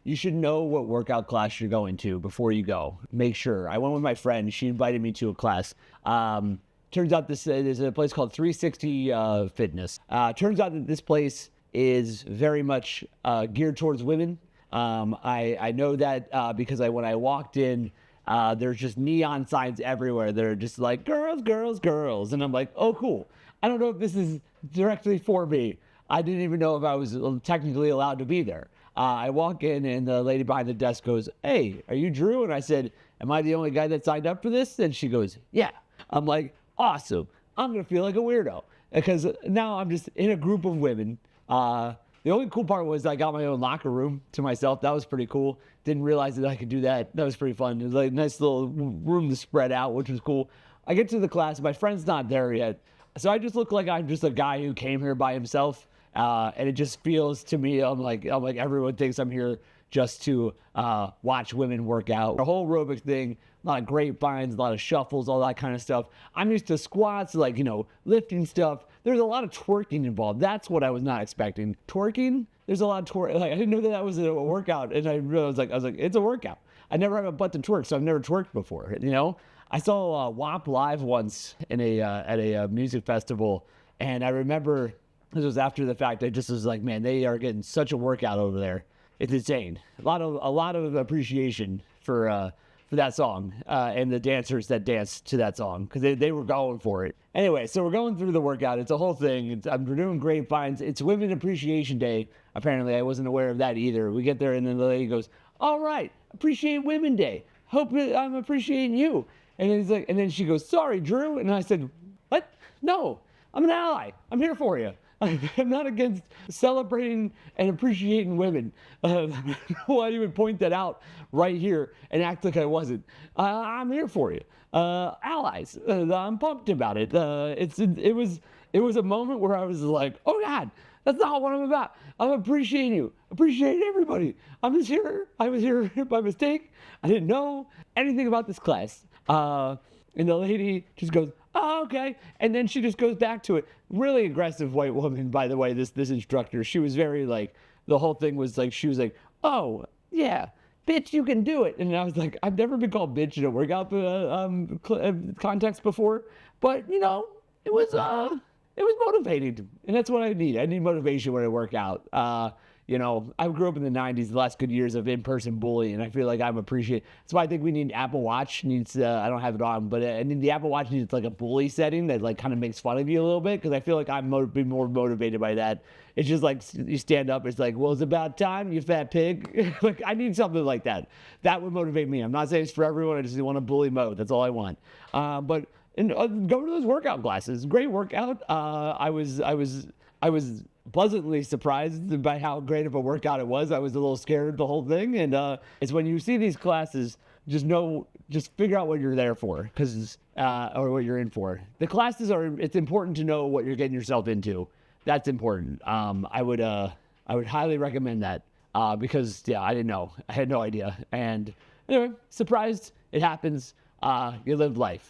you should know what workout class you're going to before you go. Make sure. I went with my friend. She invited me to a class. Turns out there's a place called 360 Fitness. Turns out that this place is very much geared towards women. I know that because when I walked in, there's just neon signs everywhere. They're just like, girls, girls, girls. And I'm like, oh, cool. I don't know if this is directly for me. I didn't even know if I was technically allowed to be there. I walk in and the lady behind the desk goes, hey, are you Drew? And I said, am I the only guy that signed up for this? And she goes, yeah. I'm like, awesome. I'm going to feel like a weirdo because now I'm just in a group of women. The only cool part was I got my own locker room to myself. That was pretty cool. Didn't realize that I could do that. That was pretty fun. It was like a nice little room to spread out, which was cool. I get to the class. My friend's not there yet. So I just look like I'm just a guy who came here by himself. And it just feels to me, I'm like everyone thinks I'm here just to watch women work out. The whole aerobic thing, a lot of grapevines, a lot of shuffles, all that kind of stuff. I'm used to squats, like, lifting stuff. There's a lot of twerking involved. That's what I was not expecting. Twerking? There's a lot of twerk. Like, I didn't know that was a workout. And I was like, it's a workout. I never have a butt to twerk, so I've never twerked before, I saw WAP live once at a music festival. And I remember, this was after the fact. I just was like, man, they are getting such a workout over there. It's insane. A lot of appreciation for that song and the dancers that danced to that song because they were going for it. Anyway, so we're going through the workout. It's a whole thing. I'm doing grapevines. It's Women Appreciation Day. Apparently, I wasn't aware of that either. We get there and then the lady goes, "All right, appreciate Women Day. Hope I'm appreciating you." And then he's like, and then she goes, "Sorry, Drew." And I said, "What? No, I'm an ally. I'm here for you. I'm not against celebrating and appreciating women." Why you would point that out right here and act like I wasn't. I'm here for you. Allies. I'm pumped about it. It was a moment where I was like, oh God, that's not what I'm about. I'm appreciating you. Appreciate everybody. I'm just here. I was here by mistake. I didn't know anything about this class. And the lady just goes, "Oh, okay." And then she just goes back to it. Really aggressive white woman, by the way, this instructor. She was very like, the whole thing was like, she was like, "Oh, yeah, bitch, you can do it." And I was like, I've never been called bitch in a workout context before. But, it was motivating. And that's what I need. I need motivation when I work out. I grew up in the 90s, the last good years of in-person bullying, and I feel like I'm appreciated. That's why I think we need Apple Watch. I don't have it on, but I need the Apple Watch needs like a bully setting that like kind of makes fun of you a little bit, because I feel like I'm be more motivated by that. It's just like you stand up, it's like, well, it's about time, you fat pig. Like, I need something like that. That would motivate me. I'm not saying it's for everyone. I just want to bully mode. That's all I want. But go to those workout classes. Great workout. I was pleasantly surprised by how great of a workout it was. I was a little scared of the whole thing, and it's when you see these classes, just figure out what you're there for, or what you're in for. The classes it's important to know what you're getting yourself into. That's important. I would highly recommend that because I didn't know. I had no idea, and anyway, surprised. It happens. You live life.